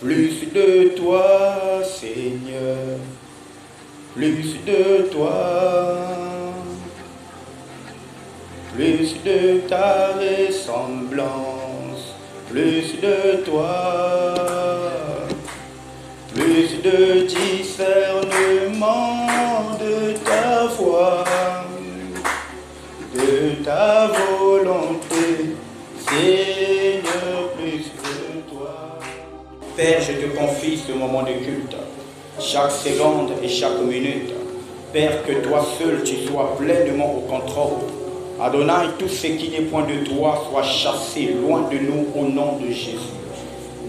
Plus de toi, Seigneur, plus de toi, plus de ta ressemblance, plus de toi, plus de discernement de ta foi, de ta volonté, Seigneur, plus de toi. Père, je te confie ce moment de culte, chaque seconde et chaque minute. Père, que toi seul, tu sois pleinement au contrôle. Adonai, tout ce qui n'est point de toi soit chassé loin de nous au nom de Jésus.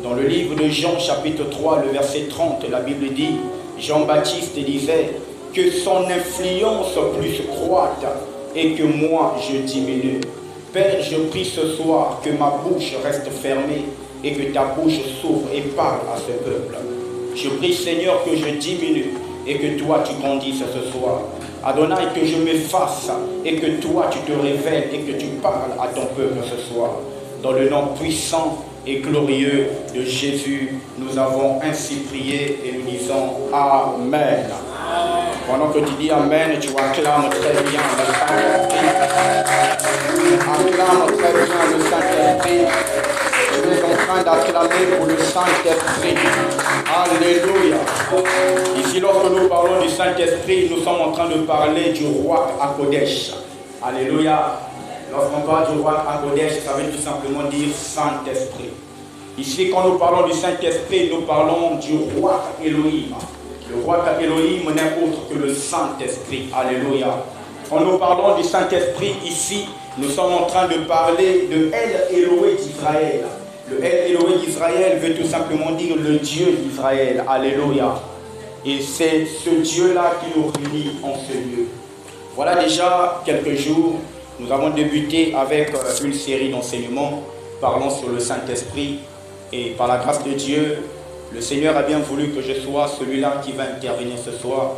Dans le livre de Jean, chapitre 3, le verset 30, la Bible dit, Jean-Baptiste disait que son influence plus croîte et que moi je diminue. Père, je prie ce soir que ma bouche reste fermée et que ta bouche s'ouvre et parle à ce peuple. Je prie, Seigneur, que je diminue et que toi tu grandisses ce soir. Adonai, que je m'efface et que toi tu te révèles et que tu parles à ton peuple ce soir. Dans le nom puissant et glorieux de Jésus, nous avons ainsi prié et nous disons Amen. Pendant que tu dis Amen, tu acclames très bien le Saint-Esprit. Acclame très bien le Saint-Esprit. Je suis en train d'acclamer pour le Saint-Esprit. Alléluia. Ici, lorsque nous parlons du Saint-Esprit, nous sommes en train de parler du roi Akodesh. Alléluia. Lorsqu'on parle du roi Akodesh, ça veut tout simplement dire Saint-Esprit. Ici, quand nous parlons du Saint-Esprit, nous parlons du roi Elohim. Le roi Elohim n'est autre que le Saint-Esprit. Alléluia. Quand nous parlons du Saint-Esprit, ici, nous sommes en train de parler de El Elohé d'Israël. Le El Elohé d'Israël veut tout simplement dire le Dieu d'Israël. Alléluia. Et c'est ce Dieu-là qui nous réunit en ce lieu. Voilà déjà quelques jours, nous avons débuté avec une série d'enseignements parlant sur le Saint-Esprit. Et par la grâce de Dieu, le Seigneur a bien voulu que je sois celui-là qui va intervenir ce soir.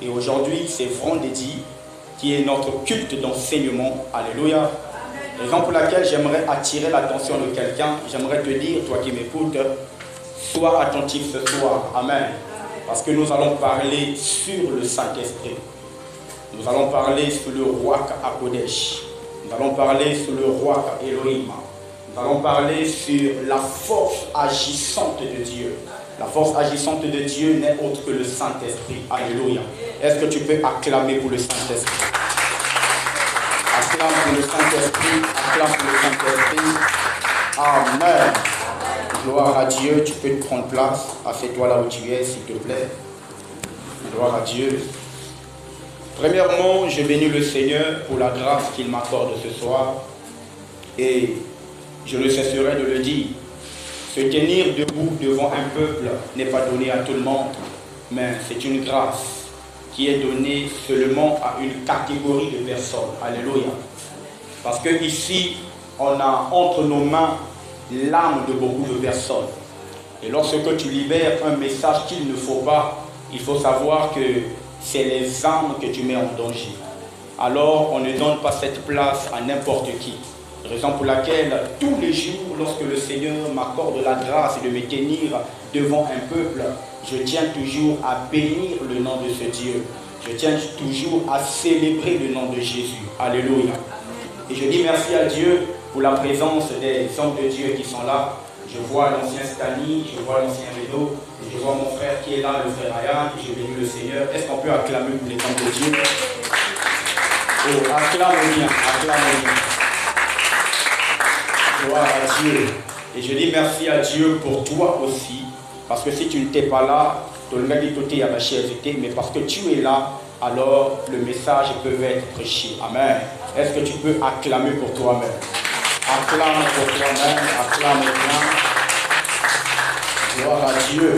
Et aujourd'hui, c'est vendredi, qui est notre culte d'enseignement. Alléluia. Raison pour laquelle j'aimerais attirer l'attention de quelqu'un. J'aimerais te dire, toi qui m'écoutes, sois attentif ce soir. Amen. Parce que nous allons parler sur le Saint-Esprit. Nous allons parler sur le roi Akodesh. Nous allons parler sur le roi Elohim. Nous allons parler sur la force agissante de Dieu. La force agissante de Dieu n'est autre que le Saint-Esprit. Alléluia. Est-ce que tu peux acclamer pour le Saint-Esprit? Acclame pour le Saint-Esprit. Acclame pour le Saint-Esprit. Amen. Gloire à Dieu. Tu peux te prendre place. Assieds-toi là où tu es, s'il te plaît. Gloire à Dieu. Premièrement, je bénis le Seigneur pour la grâce qu'il m'accorde ce soir. Et je ne cesserai de le dire. Se tenir debout devant un peuple n'est pas donné à tout le monde, mais c'est une grâce qui est donnée seulement à une catégorie de personnes. Alléluia. Parce que ici, on a entre nos mains l'âme de beaucoup de personnes. Et lorsque tu libères un message qu'il ne faut pas, il faut savoir que c'est les âmes que tu mets en danger. Alors, on ne donne pas cette place à n'importe qui. Raison pour laquelle, tous les jours, lorsque le Seigneur m'accorde la grâce de me tenir devant un peuple, je tiens toujours à bénir le nom de ce Dieu. Je tiens toujours à célébrer le nom de Jésus. Alléluia. Et je dis merci à Dieu pour la présence des hommes de Dieu qui sont là. Je vois l'ancien Stani, je vois l'ancien Redo, et je vois mon frère qui est là, le frère Ryan, et je bénis le Seigneur. Est-ce qu'on peut acclamer pour les hommes de Dieu? Oh, acclame bien, acclame bien. Gloire à Dieu. Et je dis merci à Dieu pour toi aussi. Parce que si tu n'étais pas là, tu le mets côté à ma chérité, mais parce que tu es là, alors le message peut être prêché. Amen. Est-ce que tu peux acclamer pour toi-même? Acclame pour toi-même, acclame bien. Gloire à Dieu.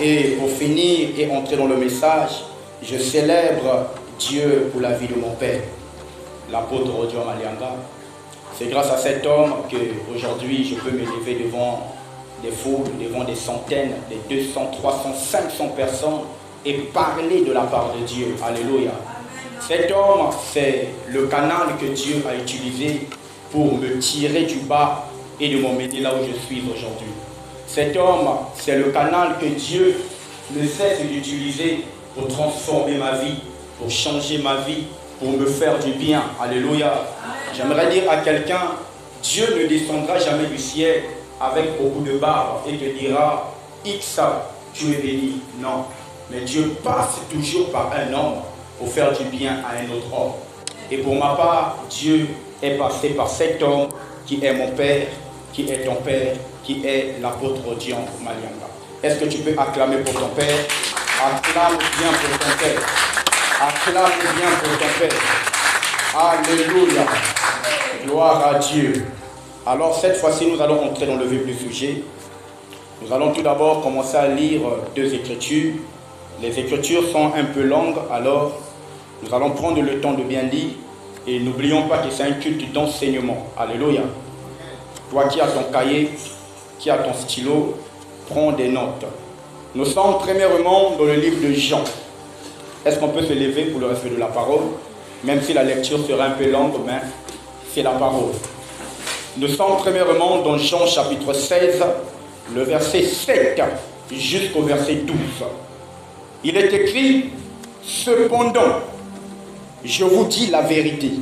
Et pour finir et entrer dans le message, je célèbre Dieu pour la vie de mon père, l'apôtre Rodio Malianga. C'est grâce à cet homme qu'aujourd'hui je peux me lever devant des foules, devant des centaines, des 200, 300, 500 personnes et parler de la part de Dieu. Alléluia. Cet homme, c'est le canal que Dieu a utilisé pour me tirer du bas et de m'emmener là où je suis aujourd'hui. Cet homme, c'est le canal que Dieu ne cesse d'utiliser pour transformer ma vie, pour changer ma vie, pour me faire du bien. Alléluia. J'aimerais dire à quelqu'un, Dieu ne descendra jamais du ciel avec beaucoup de barbe et te dira, X, tu es béni. Non. Mais Dieu passe toujours par un homme pour faire du bien à un autre homme. Et pour ma part, Dieu est passé par cet homme qui est mon père, qui est ton père, qui est l'apôtre Dion Malianga. Est-ce que tu peux acclamer pour ton père? Acclame bien pour ton père. Acclame bien pour ton père. Alléluia. Gloire à Dieu. Alors cette fois-ci, nous allons entrer dans le vif du sujet. Nous allons tout d'abord commencer à lire deux écritures. Les écritures sont un peu longues, alors nous allons prendre le temps de bien lire. Et n'oublions pas que c'est un culte d'enseignement. Alléluia. Toi qui as ton cahier, qui as ton stylo, prends des notes. Nous sommes premièrement dans le livre de Jean. Est-ce qu'on peut se lever pour le respect de la parole? Même si la lecture sera un peu longue, mais c'est la parole. Nous sommes premièrement dans Jean chapitre 16, le verset 7 jusqu'au verset 12. Il est écrit, « Cependant, je vous dis la vérité,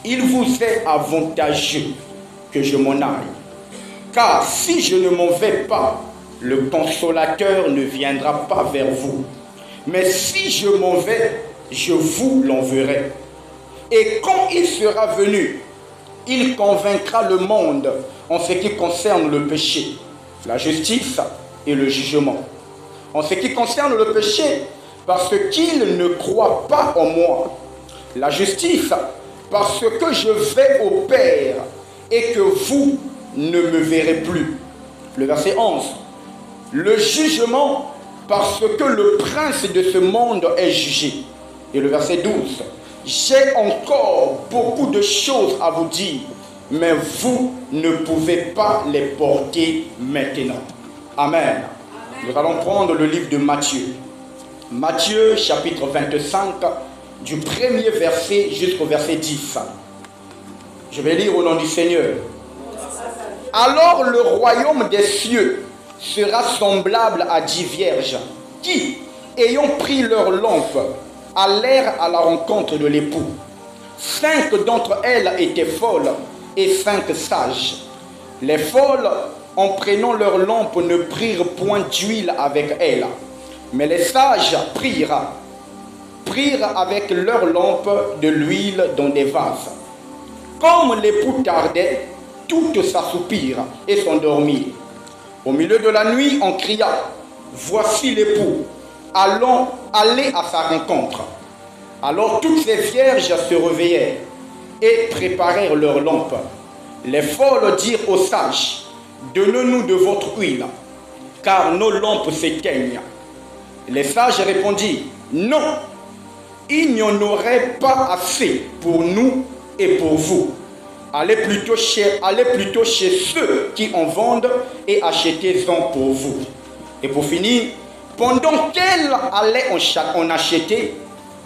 il vous est avantageux que je m'en aille. Car si je ne m'en vais pas, le consolateur ne viendra pas vers vous. Mais si je m'en vais, je vous l'enverrai. Et quand il sera venu, il convaincra le monde en ce qui concerne le péché, la justice et le jugement. En ce qui concerne le péché, parce qu'il ne croit pas en moi. La justice, parce que je vais au Père et que vous ne me verrez plus. Le verset 11. Le jugement, parce que le prince de ce monde est jugé. Et le verset 12. J'ai encore beaucoup de choses à vous dire, mais vous ne pouvez pas les porter maintenant. Amen. Nous allons prendre le livre de Matthieu. Matthieu chapitre 25, du premier verset jusqu'au verset 10. Je vais lire au nom du Seigneur. Alors le royaume des cieux sera semblable à 10 vierges qui, ayant pris leur lampe, allèrent à la rencontre de l'époux. 5 d'entre elles étaient folles et 5 sages. Les folles, en prenant leur lampe, ne prirent point d'huile avec elles. Mais les sages prirent avec leur lampe de l'huile dans des vases. Comme l'époux tardait, toutes s'assoupirent et s'endormirent. Au milieu de la nuit, on cria, « Voici l'époux, allez à sa rencontre. » Alors toutes les vierges se réveillèrent et préparèrent leurs lampes. Les folles dirent aux sages, « Donnez-nous de votre huile, car nos lampes s'éteignent. » Les sages répondirent, « Non, il n'y en aurait pas assez pour nous et pour vous. Allez plutôt chez ceux qui en vendent et achetez-en pour vous. » Et pour finir, pendant qu'elle allait en acheter,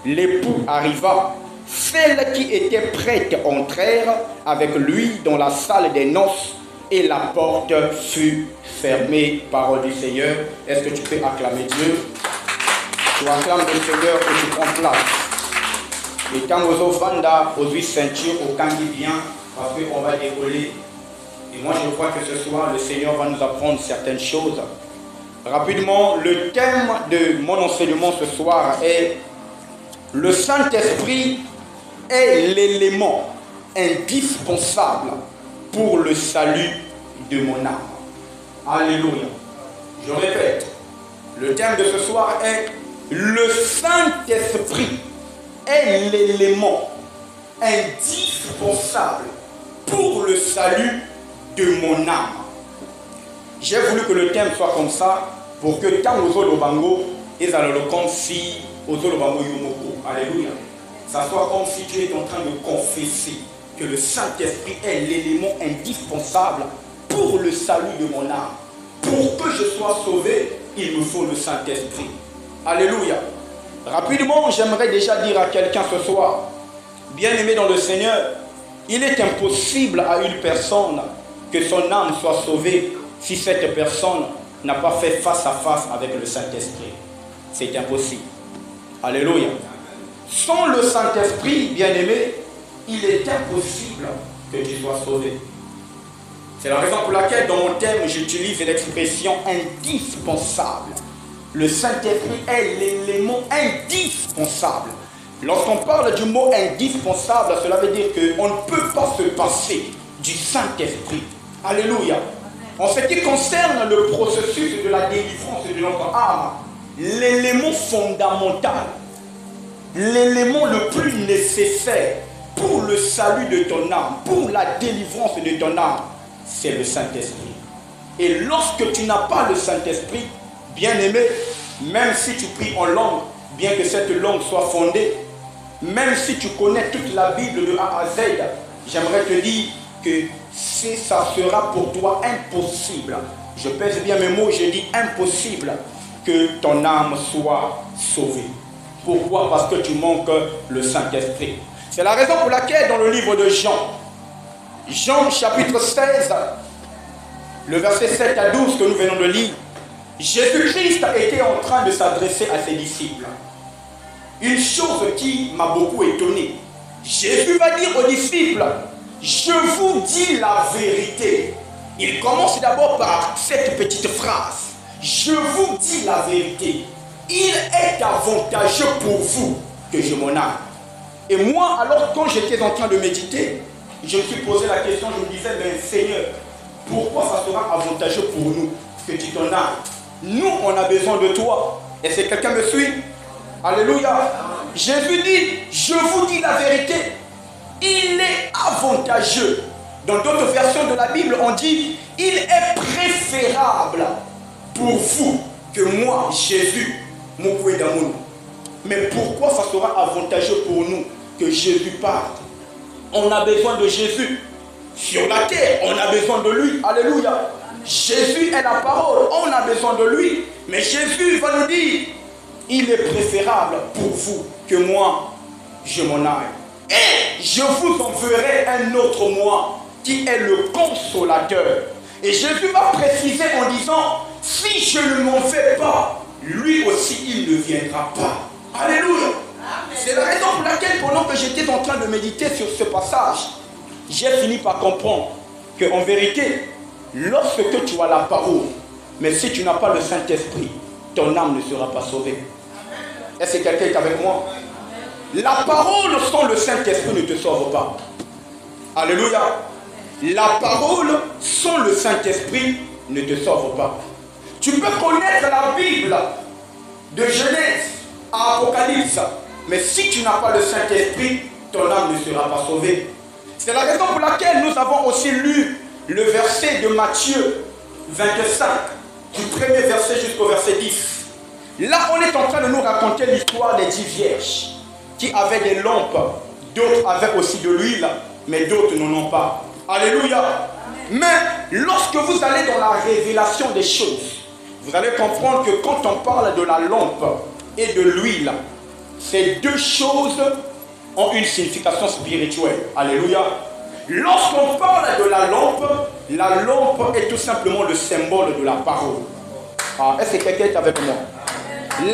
l'époux arriva. Celles qui étaient prêtes entrèrent avec lui dans la salle des noces et la porte fut fermée. Parole du Seigneur. Est-ce que tu peux acclamer Dieu? Tu acclames le Seigneur et tu prends place. Et quand vous vanda aux 8 ceintures, au camp qui vient, parce qu'on va décoller. Et moi je crois que ce soir, le Seigneur va nous apprendre certaines choses. Rapidement, le thème de mon enseignement ce soir est « Le Saint-Esprit est l'élément indispensable pour le salut de mon âme. » Alléluia. Je répète, le thème de ce soir est « Le Saint-Esprit est l'élément indispensable pour le salut de mon âme. » J'ai voulu que le thème soit comme ça pour que quand vous allez au bango, ils allent le comme si vous allez au bango yomoko. Alléluia. Ça soit comme si tu es en train de confesser que le Saint-Esprit est l'élément indispensable pour le salut de mon âme. Pour que je sois sauvé, il me faut le Saint-Esprit. Alléluia. Rapidement, j'aimerais déjà dire à quelqu'un ce soir, bien-aimé dans le Seigneur, il est impossible à une personne que son âme soit sauvée si cette personne n'a pas fait face à face avec le Saint-Esprit. C'est impossible. Alléluia. Sans le Saint-Esprit, bien-aimé, il est impossible que tu sois sauvé. C'est la raison pour laquelle dans mon thème, j'utilise l'expression indispensable. Le Saint-Esprit est l'élément indispensable. Lorsqu'on parle du mot indispensable, cela veut dire qu'on ne peut pas se passer du Saint-Esprit. Alléluia. En ce qui concerne le processus de la délivrance de notre âme, l'élément fondamental, l'élément le plus nécessaire pour le salut de ton âme, pour la délivrance de ton âme, c'est le Saint-Esprit. Et lorsque tu n'as pas le Saint-Esprit, bien-aimé, même si tu pries en langue, bien que cette langue soit fondée, même si tu connais toute la Bible de A à Z, j'aimerais te dire que ça sera pour toi impossible. Je pèse bien mes mots, je dis impossible que ton âme soit sauvée. Pourquoi? Parce que tu manques le Saint-Esprit. C'est la raison pour laquelle dans le livre de Jean chapitre 16, le verset 7 à 12 que nous venons de lire, Jésus-Christ était en train de s'adresser à ses disciples. Une chose qui m'a beaucoup étonné. Jésus va dire aux disciples, je vous dis la vérité. Il commence d'abord par cette petite phrase. Je vous dis la vérité. Il est avantageux pour vous que je m'en aille. Et moi, alors quand j'étais en train de méditer, je me suis posé la question, je me disais, mais Seigneur, pourquoi ça sera avantageux pour nous que tu t'en ailles? Nous, on a besoin de toi. Est-ce que quelqu'un me suit? Alléluia. Jésus dit, je vous dis la vérité. Il est avantageux. Dans d'autres versions de la Bible, on dit, il est préférable pour vous que moi, Jésus, mon d'amour. Mais pourquoi ça sera avantageux pour nous que Jésus parte? On a besoin de Jésus. Sur la terre, on a besoin de lui. Alléluia. Jésus est la parole. On a besoin de lui. Mais Jésus va nous dire, il est préférable pour vous que moi, je m'en aille. Et je vous enverrai un autre moi qui est le consolateur. Et Jésus va préciser en disant, si je ne m'en fais pas, lui aussi il ne viendra pas. Alléluia. C'est la raison pour laquelle pendant que j'étais en train de méditer sur ce passage, j'ai fini par comprendre qu'en vérité, lorsque tu as la parole, mais si tu n'as pas le Saint-Esprit, ton âme ne sera pas sauvée. Est-ce que quelqu'un est avec moi? La parole sans le Saint-Esprit ne te sauve pas. Alléluia. La parole sans le Saint-Esprit ne te sauve pas. Tu peux connaître la Bible de Genèse à Apocalypse, mais si tu n'as pas le Saint-Esprit, ton âme ne sera pas sauvée. C'est la raison pour laquelle nous avons aussi lu le verset de Matthieu 25, du premier verset jusqu'au verset 10. Là, on est en train de nous raconter l'histoire des 10 vierges qui avaient des lampes. D'autres avaient aussi de l'huile, mais d'autres n'en ont pas. Alléluia. Mais lorsque vous allez dans la révélation des choses, vous allez comprendre que quand on parle de la lampe et de l'huile, ces deux choses ont une signification spirituelle. Alléluia. Lorsqu'on parle de la lampe est tout simplement le symbole de la parole. Ah, est-ce que quelqu'un est avec moi?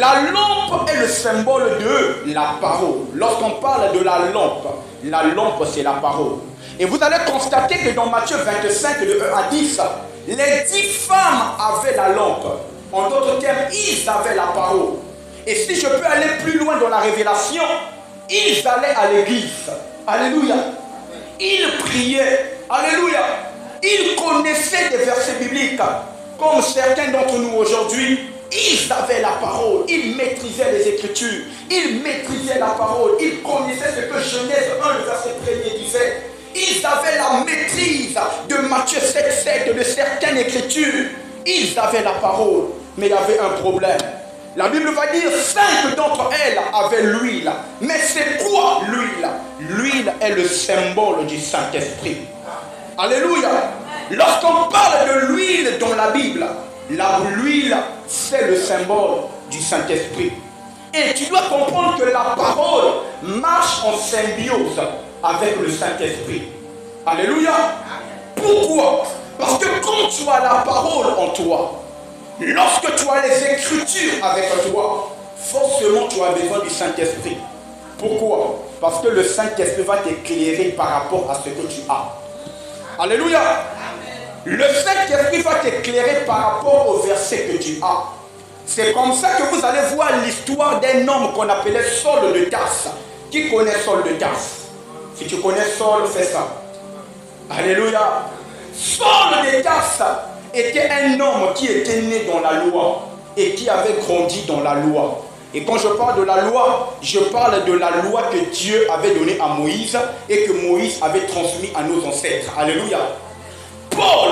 La lampe est le symbole de la parole. Lorsqu'on parle de la lampe c'est la parole. Et vous allez constater que dans Matthieu 25, de 1 à 10, les 10 femmes avaient la lampe. En d'autres termes, ils avaient la parole. Et si je peux aller plus loin dans la révélation, ils allaient à l'église. Alléluia. Ils priaient. Alléluia. Ils connaissaient des versets bibliques. Comme certains d'entre nous aujourd'hui, ils avaient la parole. Ils maîtrisaient les Écritures. Ils maîtrisaient la parole. Ils connaissaient ce que Genèse 1, le verset 1er disait. Ils avaient la maîtrise de Matthieu 7, de certaines Écritures. Ils avaient la parole. Mais il y avait un problème. La Bible va dire 5 d'entre elles avaient l'huile. Mais c'est quoi l'huile? L'huile est le symbole du Saint-Esprit. Alléluia. Lorsqu'on parle de l'huile dans la Bible, l'huile c'est le symbole du Saint-Esprit. Et tu dois comprendre que la parole marche en symbiose avec le Saint-Esprit. Alléluia. Pourquoi? Parce que quand tu as la parole en toi, lorsque tu as les Écritures avec toi, forcément tu as besoin du Saint-Esprit. Pourquoi? Parce que le Saint-Esprit va t'éclairer par rapport à ce que tu as. Alléluia. Le Saint-Esprit va t'éclairer par rapport au verset que tu as. C'est comme ça que vous allez voir l'histoire d'un homme qu'on appelait Saul de Tarse. Qui connaît Saul de Tarse? Si tu connais Saul, fais ça. Alléluia. Saul de Tarse était un homme qui était né dans la loi et qui avait grandi dans la loi. Et quand je parle de la loi, je parle de la loi que Dieu avait donnée à Moïse et que Moïse avait transmis à nos ancêtres. Alléluia. Paul,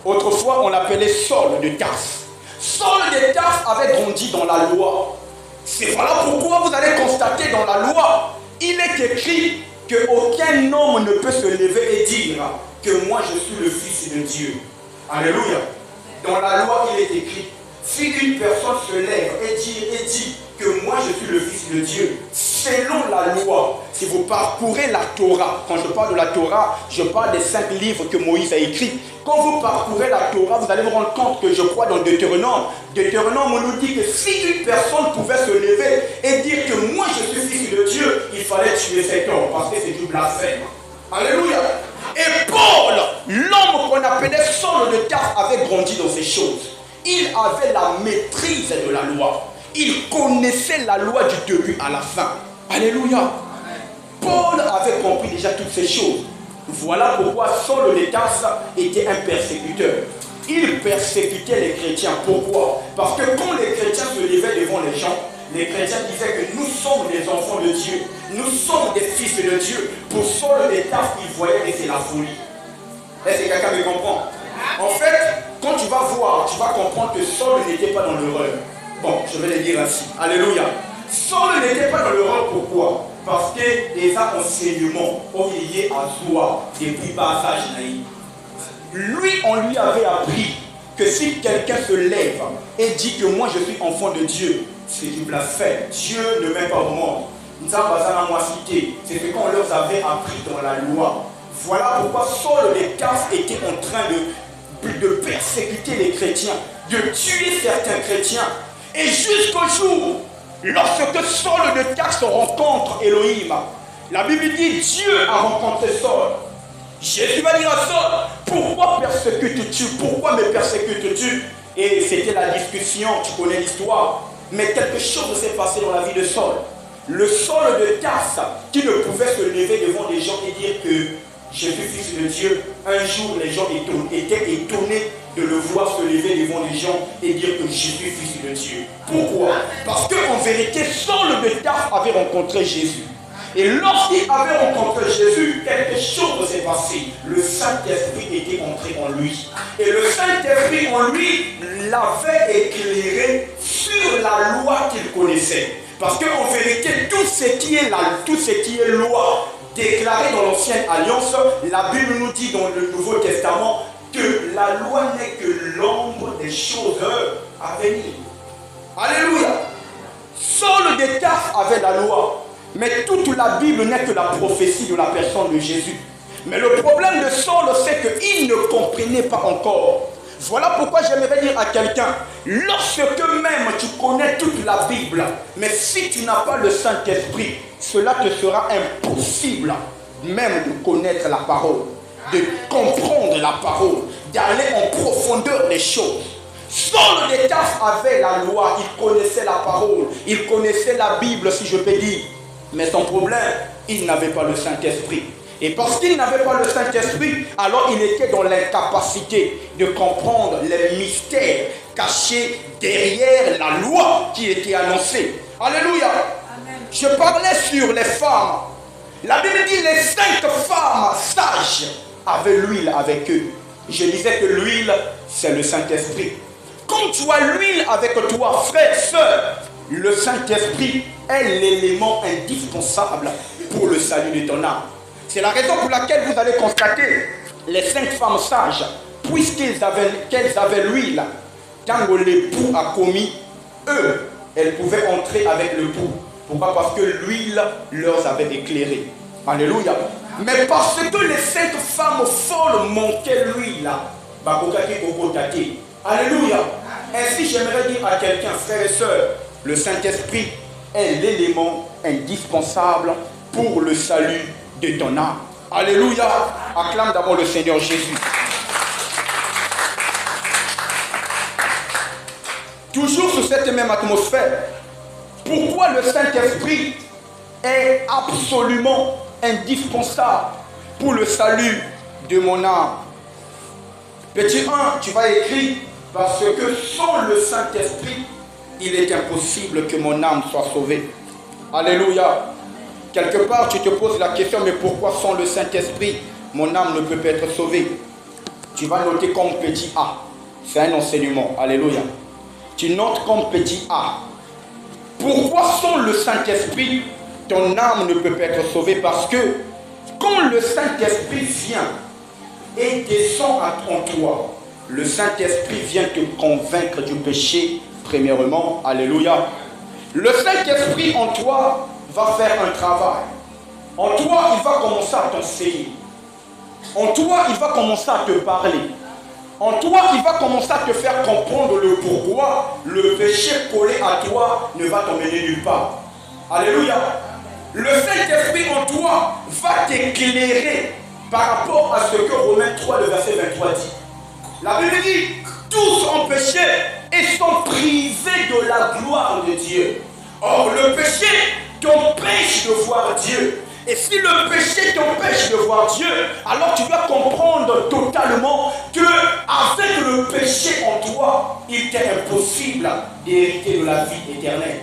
autrefois on l'appelait Saul de Tarse. Saul de Tarse avait grandi dans la loi. C'est voilà pourquoi vous allez constater dans la loi, il est écrit qu'aucun homme ne peut se lever et dire que moi je suis le fils de Dieu. Alléluia. Dans la loi, il est écrit, si une personne se lève et dit que moi je suis le fils de Dieu, selon la loi, si vous parcourez la Torah, quand je parle de la Torah, je parle des 5 livres que Moïse a écrits. Quand vous parcourez la Torah, vous allez vous rendre compte que je crois dans Deutéronome. Deutéronome, on nous dit que si une personne pouvait se lever et dire que moi je suis fils de Dieu, il fallait tuer cet homme parce que c'est du blasphème. Alléluia. Et Paul, l'homme qu'on appelait Saul de Tarse, avait grandi dans ces choses. Il avait la maîtrise de la loi. Il connaissait la loi du début à la fin. Alléluia. Paul avait compris déjà toutes ces choses. Voilà pourquoi Saul de Tarse était un persécuteur. Il persécutait les chrétiens. Pourquoi? Parce que quand les chrétiens se levaient devant les gens, les chrétiens disaient que nous sommes des enfants de Dieu. Nous sommes des fils de Dieu. Pour Saul de Tarse, il voyait que c'est la folie. Est-ce que quelqu'un me comprend? En fait, quand tu vas voir, tu vas comprendre que Saul n'était pas dans l'erreur. Bon, je vais le dire ainsi. Alléluia. Saul n'était pas dans l'erreur. Pourquoi? Parce que les enseignements ont lié à soi depuis bas âge. Lui, on lui avait appris que si quelqu'un se lève et dit que moi je suis enfant de Dieu, c'est du blasphème. Dieu ne met pas au monde. C'est ce qu'on leur avait appris dans la loi. Voilà pourquoi Saul de Tarse était en train de persécuter les chrétiens, de tuer certains chrétiens. Et jusqu'au jour, lorsque Saul de Tarse rencontre Elohim, la Bible dit Dieu a rencontré Saul. Jésus va dire à Saul, pourquoi persécutes-tu? Pourquoi me persécutes-tu? Et c'était la discussion, tu connais l'histoire. Mais quelque chose s'est passé dans la vie de Saul. Le Saul de Tarse, qui ne pouvait se lever devant les gens et dire que je suis fils de Dieu, un jour les gens étaient étonnés de le voir se lever devant les gens et dire que je suis fils de Dieu. Pourquoi? Parce qu'en vérité, Saul de Tarse avait rencontré Jésus. Et lorsqu'il avait rencontré Jésus, quelque chose s'est passé. Le Saint-Esprit était entré en lui. Et le Saint-Esprit en lui l'avait éclairé sur la loi qu'il connaissait. Parce qu'en vérité, tout ce qui est loi déclarée dans l'ancienne alliance, la Bible nous dit dans le Nouveau Testament que la loi n'est que l'ombre des choses à venir. Alléluia. Saul de Tarse avait la loi. Mais toute la Bible n'est que la prophétie de la personne de Jésus. Mais le problème de Saul, c'est qu'il ne comprenait pas encore. Voilà pourquoi j'aimerais dire à quelqu'un, lorsque même tu connais toute la Bible, mais si tu n'as pas le Saint-Esprit, cela te sera impossible même de connaître la parole, de comprendre la parole, d'aller en profondeur des choses. Saul de Tarse avait la loi, il connaissait la parole, il connaissait la Bible, si je peux dire. Mais son problème, il n'avait pas le Saint-Esprit. Et parce qu'il n'avait pas le Saint-Esprit, alors il était dans l'incapacité de comprendre les mystères cachés derrière la loi qui était annoncée. Alléluia. Amen. Je parlais sur les femmes. La Bible dit les 5 femmes sages avaient l'huile avec eux. Je disais que l'huile, c'est le Saint-Esprit. Quand tu as l'huile avec toi, frère, sœur, le Saint-Esprit est l'élément indispensable pour le salut de ton âme. C'est la raison pour laquelle vous allez constater les 5 femmes sages, puisqu'elles avaient l'huile, quand l'époux a commis, eux, elles pouvaient entrer avec l'époux. Pourquoi? Parce que l'huile leur avait éclairé. Alléluia. Mais parce que les 5 femmes folles manquaient l'huile, Alléluia. Ainsi, j'aimerais dire à quelqu'un, frères et sœurs, le Saint-Esprit est l'élément indispensable pour le salut de ton âme. Alléluia. Acclame d'abord le Seigneur Jésus. Toujours sur cette même atmosphère, pourquoi le Saint-Esprit est absolument indispensable pour le salut de mon âme? Petit 1, tu vas écrire, parce que sans le Saint-Esprit, il est impossible que mon âme soit sauvée. Alléluia. Quelque part, tu te poses la question, mais pourquoi sans le Saint-Esprit, mon âme ne peut pas être sauvée? Tu vas noter comme petit A. C'est un enseignement. Alléluia. Tu notes comme petit A. Pourquoi sans le Saint-Esprit, ton âme ne peut pas être sauvée? Parce que quand le Saint-Esprit vient et descend en toi, le Saint-Esprit vient te convaincre du péché, premièrement. Alléluia. Le Saint-Esprit en toi va faire un travail. En toi, il va commencer à t'enseigner. En toi, il va commencer à te parler. En toi, il va commencer à te faire comprendre le pourquoi le péché collé à toi ne va t'emmener nulle part. Alléluia. Le Saint-Esprit en toi va t'éclairer par rapport à ce que Romains 3, le verset 23 dit. La Bible dit, tous ont péché et sont privés de la gloire de Dieu. Or, le péché t'empêche de voir Dieu. Et si le péché t'empêche de voir Dieu, alors tu dois comprendre totalement que avec le péché en toi, il t'est impossible d'hériter de la vie éternelle.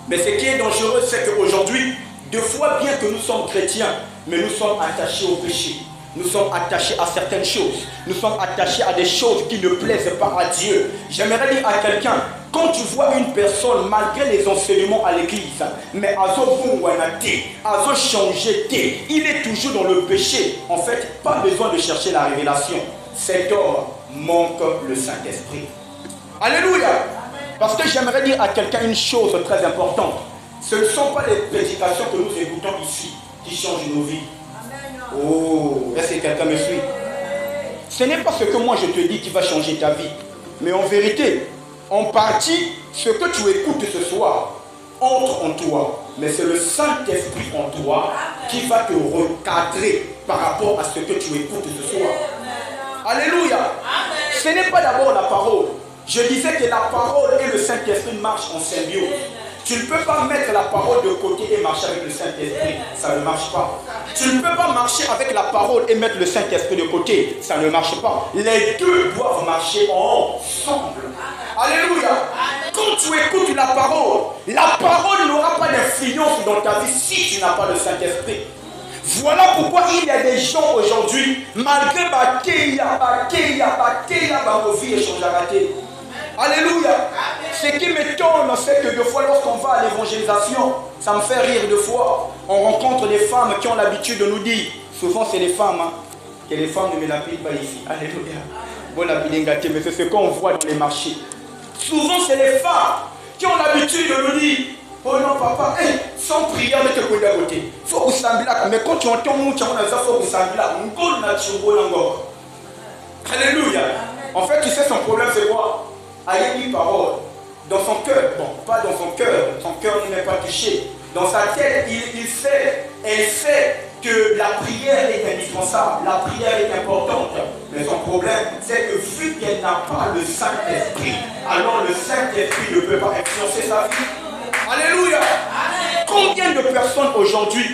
Mais ce qui est dangereux, c'est qu'aujourd'hui, deux fois bien que nous sommes chrétiens, mais nous sommes attachés au péché. Nous sommes attachés à certaines choses. Nous sommes attachés à des choses qui ne plaisent pas à Dieu. J'aimerais dire à quelqu'un, quand tu vois une personne, malgré les enseignements à l'église, mais il est toujours dans le péché. En fait, pas besoin de chercher la révélation. Cet homme manque le Saint-Esprit. Alléluia. Parce que j'aimerais dire à quelqu'un une chose très importante. Ce ne sont pas les prédications que nous écoutons ici qui changent nos vies. Oh, est-ce que quelqu'un me suit? Ce n'est pas ce que moi je te dis qui va changer ta vie. Mais en vérité, en partie, ce que tu écoutes ce soir entre en toi. Mais c'est le Saint-Esprit en toi qui va te recadrer par rapport à ce que tu écoutes ce soir. Alléluia. Ce n'est pas d'abord la parole. Je disais que la parole et le Saint-Esprit marchent en symbiose. Tu ne peux pas mettre la parole de côté et marcher avec le Saint-Esprit. Ça ne marche pas. Tu ne peux pas marcher avec la parole et mettre le Saint-Esprit de côté. Ça ne marche pas. Les deux doivent marcher ensemble. Alléluia. Quand tu écoutes la parole n'aura pas d'influence dans ta vie si tu n'as pas le Saint-Esprit. Voilà pourquoi il y a des gens aujourd'hui, malgré dans nos vies échangent à rater. Alléluia. Ce qui m'étonne, c'est que deux fois, lorsqu'on va à l'évangélisation, ça me fait rire deux fois. On rencontre des femmes qui ont l'habitude de nous dire, souvent c'est les femmes, que les femmes ne me lapident pas ici. Alléluia. Bon, la pilingate, mais c'est ce qu'on voit dans les marchés. Souvent c'est les femmes qui ont l'habitude de nous dire, oh non papa, sans prière, mais te couler à côté. Il faut que vous semblez là. Mais quand tu entends mon tchao, il faut que vous semblez là. Alléluia. En fait, tu sais, son problème c'est quoi? Ayez une parole dans son cœur, bon, pas dans son cœur n'est pas touché. Dans sa tête, elle sait que la prière est indispensable, la prière est importante. Mais son problème, c'est que vu qu'elle n'a pas le Saint-Esprit, alors le Saint-Esprit ne peut pas influencer sa vie. Alléluia. Combien de personnes aujourd'hui,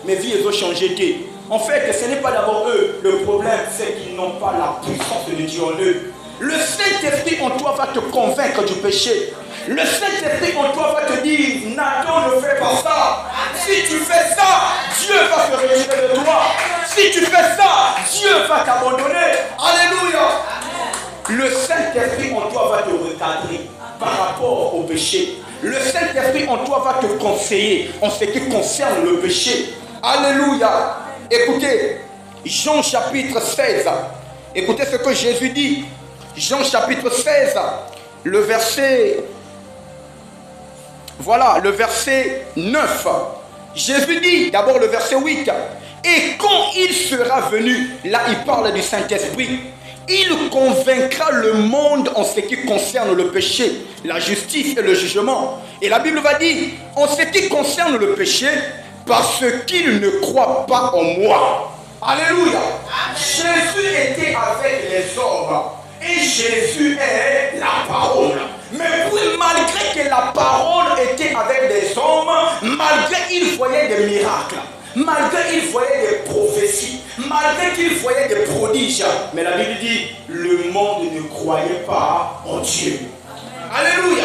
mes vies ont changé. En fait, ce n'est pas d'abord eux. Le problème, c'est qu'ils n'ont pas la puissance de Dieu en eux. Le Saint-Esprit en toi va te convaincre du péché. Le Saint-Esprit en toi va te dire, Nathan, ne fais pas ça. Si tu fais ça, Dieu va se retirer de toi. Si tu fais ça, Dieu va t'abandonner. Alléluia. Le Saint-Esprit en toi va te recadrer par rapport au péché. Le Saint-Esprit en toi va te conseiller en ce qui concerne le péché. Alléluia. Écoutez, Jean chapitre 16. Écoutez ce que Jésus dit. Jean chapitre 16, le verset... Voilà, le verset 9. Jésus dit, d'abord le verset 8. Et quand il sera venu, là il parle du Saint-Esprit, il convaincra le monde en ce qui concerne le péché, la justice et le jugement. Et la Bible va dire, en ce qui concerne le péché, parce qu'il ne croit pas en moi. Alléluia. Jésus était avec les hommes. Et Jésus est la parole. Mais oui, malgré que la parole était avec les hommes, malgré qu'il voyait des miracles, malgré qu'il voyait des prophéties, malgré qu'il voyait des prodiges, mais la Bible dit, le monde ne croyait pas en Dieu. Alléluia.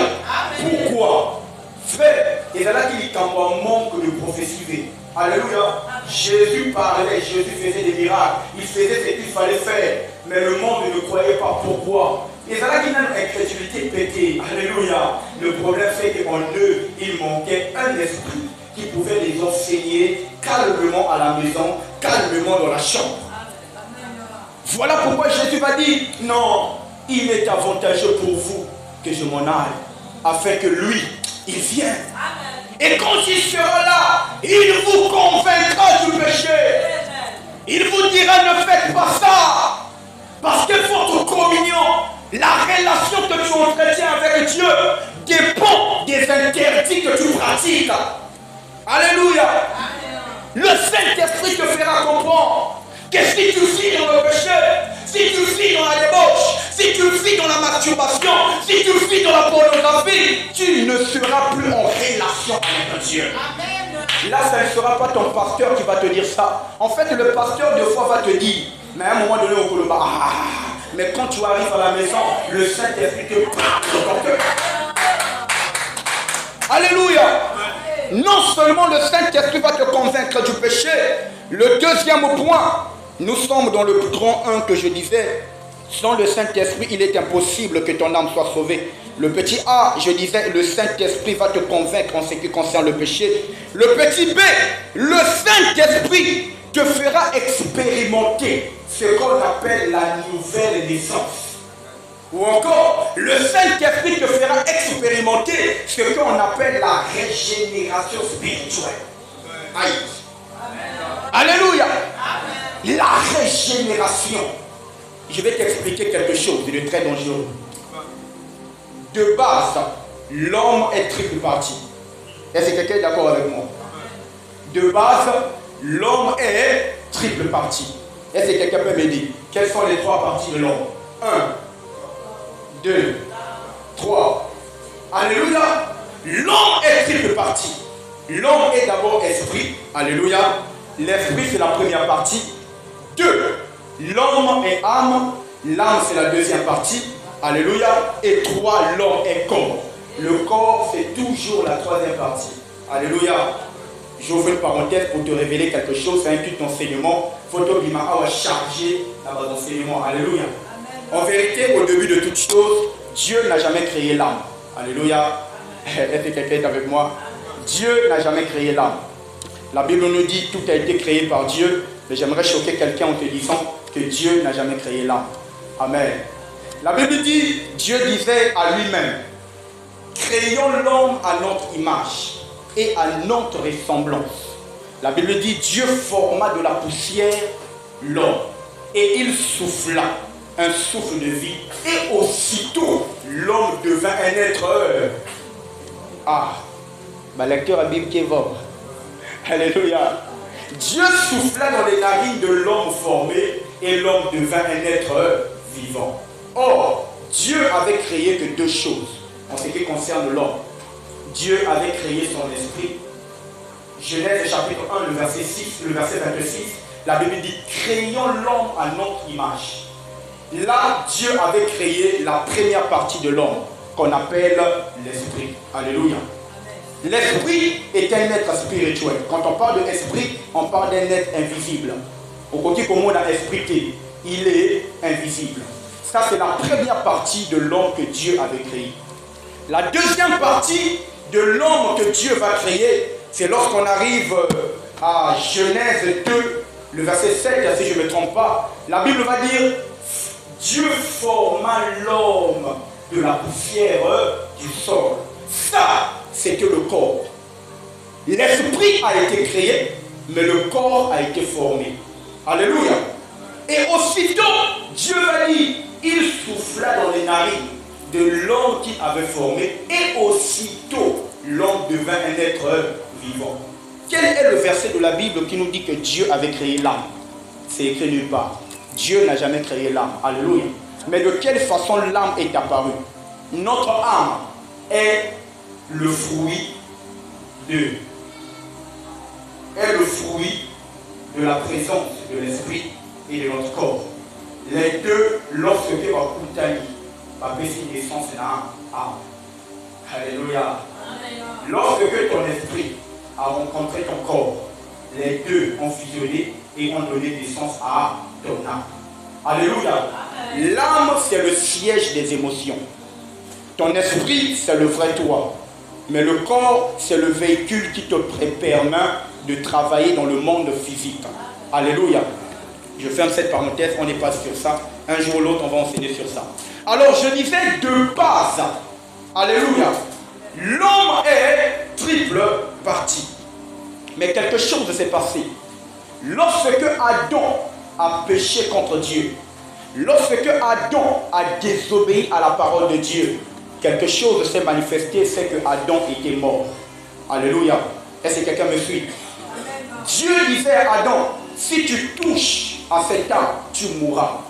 Pourquoi? Frère, et là qu'il y a un manque de prophétie. Alléluia. Jésus parlait, Jésus faisait des miracles, il faisait ce qu'il fallait faire, mais le monde ne croyait pas. Pourquoi? Et c'est là qu'il y a une incrédulité pétée. Alléluia. Le problème c'est qu'en eux, il manquait un esprit qui pouvait les enseigner calmement à la maison, calmement dans la chambre. Voilà pourquoi Jésus va dire, non, il est avantageux pour vous que je m'en aille, afin que lui, il vienne. Et quand il sera là, il vous convaincra du péché. Il vous dira, ne faites pas ça. Parce que votre communion, la relation que tu entretiens avec Dieu, dépend des interdits que tu pratiques. Alléluia. Le Saint-Esprit te fera comprendre que si tu vis dans le péché, si tu vis dans la débauche, si tu vis dans la masturbation, si tu vis dans la pornographie, tu ne seras plus en relation avec Dieu. Là, ça ne sera pas ton pasteur qui va te dire ça. En fait, le pasteur, des fois, va te dire, mais à un moment donné, au Colomba, mais quand tu arrives à la maison, le Saint-Esprit te parle dans ton cœur. Alléluia. Non seulement le Saint-Esprit va te convaincre du péché, le deuxième point, nous sommes dans le grand 1 que je disais, sans le Saint-Esprit, il est impossible que ton âme soit sauvée. Le petit A, je disais, le Saint-Esprit va te convaincre en ce qui concerne le péché. Le petit B, le Saint-Esprit te fera expérimenter ce qu'on appelle la nouvelle naissance. Ou encore, le Saint-Esprit te fera expérimenter ce qu'on appelle la régénération spirituelle. Aïe. Alléluia. La régénération. Je vais t'expliquer quelque chose de très dangereux. De base, l'homme est triple partie. Est-ce que quelqu'un est d'accord avec moi? De base, l'homme est triple partie. Est-ce que quelqu'un peut me dire quelles sont les trois parties de l'homme? 1, 2, 3. Alléluia. L'homme est triple partie. L'homme est d'abord esprit. Alléluia. L'esprit, c'est la première partie. 2. L'homme est âme. L'âme, c'est la deuxième partie. Alléluia. Et 3. L'homme est corps. Le corps, c'est toujours la troisième partie. Alléluia. J'ouvre une parenthèse pour te révéler quelque chose. C'est un culte d'enseignement. Photo qui m'a chargé d'enseignement. Alléluia. En vérité, au début de toute chose, Dieu n'a jamais créé l'âme. Alléluia. Est-ce que quelqu'un est avec moi? Dieu n'a jamais créé l'âme. La Bible nous dit tout a été créé par Dieu. Mais j'aimerais choquer quelqu'un en te disant que Dieu n'a jamais créé l'âme. Amen. La Bible dit, Dieu disait à lui-même, créons l'homme à notre image et à notre ressemblance. La Bible dit, Dieu forma de la poussière l'homme et il souffla un souffle de vie. Et aussitôt, l'homme devint un être. Ma lecture à Bible qui évoque. Alléluia. Dieu souffla dans les narines de l'homme formé et l'homme devint un être vivant. Or, Dieu avait créé que deux choses en ce qui concerne l'homme. Dieu avait créé son esprit. Genèse chapitre 1, le verset 6, le verset 26, la Bible dit, créons l'homme à notre image. Là, Dieu avait créé la première partie de l'homme qu'on appelle l'esprit. Alléluia. L'esprit est un être spirituel. Quand on parle de l'esprit, on parle d'un être invisible. Au côté comme on a esprit, il est invisible. Ça, c'est la première partie de l'homme que Dieu avait créé. La deuxième partie de l'homme que Dieu va créer, c'est lorsqu'on arrive à Genèse 2, le verset 7, si je ne me trompe pas. La Bible va dire, Dieu forma l'homme de la poussière du sol. Ça, c'était le corps. L'esprit a été créé, mais le corps a été formé. Alléluia. Et aussitôt, Dieu a dit, il souffla dans les narines de l'homme qu'il avait formé, et aussitôt, l'homme devint un être vivant. Quel est le verset de la Bible qui nous dit que Dieu avait créé l'âme? C'est écrit nulle part. Dieu n'a jamais créé l'âme. Alléluia. Mais de quelle façon l'âme est apparue? Notre âme est le fruit de la présence de l'esprit et de notre corps. Les deux, lorsque tu vas contenter, va baisser naissance dans l'âme. Alléluia. Lorsque ton esprit a rencontré ton corps, les deux ont fusionné et ont donné naissance à ton âme. Alléluia. L'âme, c'est le siège des émotions. Ton esprit, c'est le vrai toi. Mais le corps, c'est le véhicule qui te permet de travailler dans le monde physique. Alléluia. Je ferme cette parenthèse, on n'est pas sur ça. Un jour ou l'autre, on va enseigner sur ça. Alors, je disais de base. Alléluia. L'homme est triple partie. Mais quelque chose s'est passé. Lorsque Adam a péché contre Dieu, lorsque Adam a désobéi à la parole de Dieu, quelque chose s'est manifesté, c'est que Adam était mort. Alléluia. Est-ce que quelqu'un me suit? Dieu disait à Adam, si tu touches à cet arbre, tu mourras.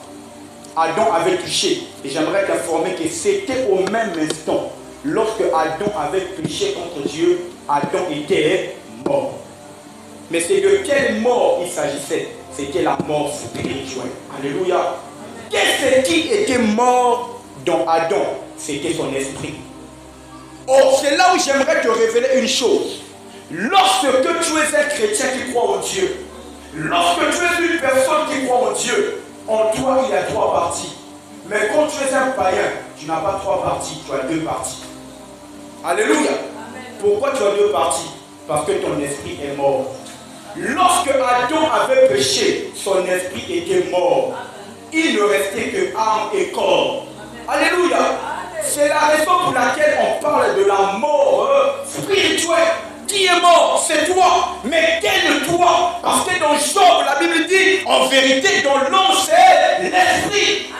Adam avait touché. Et j'aimerais t'informer que c'était au même instant. Lorsque Adam avait péché contre Dieu, Adam était mort. Mais c'est de quelle mort il s'agissait? C'était la mort spirituelle. Alléluia. Qu'est-ce qui était mort dans Adam? C'était son esprit. Or, c'est là où j'aimerais te révéler une chose. Lorsque tu es un chrétien qui croit en Dieu, lorsque tu es une personne qui croit en Dieu, en toi il y a trois parties. Mais quand tu es un païen, tu n'as pas trois parties, tu as deux parties. Alléluia. Pourquoi tu as deux parties? Parce que ton esprit est mort. Lorsque Adam avait péché, son esprit était mort. Il ne restait que âme et corps. Alléluia. C'est la raison pour laquelle on parle de la mort spirituelle. Qui est mort? C'est toi. Mais quel toi? Parce que dans Job, la Bible dit, en vérité, dans l'homme, c'est l'esprit.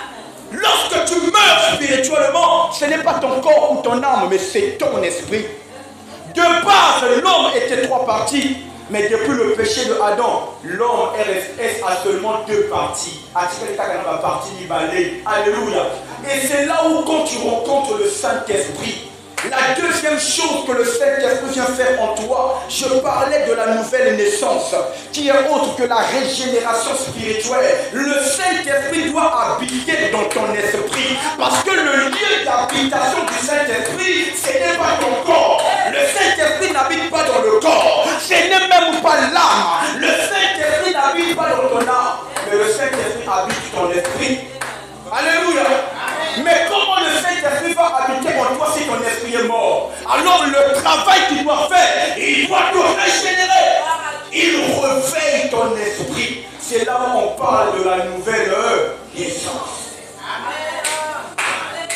Lorsque tu meurs spirituellement, ce n'est pas ton corps ou ton âme, mais c'est ton esprit. De base, l'homme était trois parties. Mais depuis le péché de Adam, l'homme est à seulement deux parties. Alléluia. Et c'est là où quand tu rencontres le Saint-Esprit, la deuxième chose que le Saint-Esprit vient faire en toi, je parlais de la nouvelle naissance, qui est autre que la régénération spirituelle. Le Saint-Esprit doit habiter dans ton esprit, parce que le lieu d'habitation du Saint-Esprit, ce n'est pas ton corps. Le Saint-Esprit n'habite pas dans le corps, ce n'est même pas l'âme. Le Saint-Esprit n'habite pas dans ton âme, mais le Saint-Esprit habite ton esprit. Alléluia. Mais comment le Saint-Esprit va habiter en toi si ton esprit est mort? Alors le travail qu'il doit faire, il doit te régénérer. Il réveille ton esprit. C'est là où on parle de la nouvelle naissance.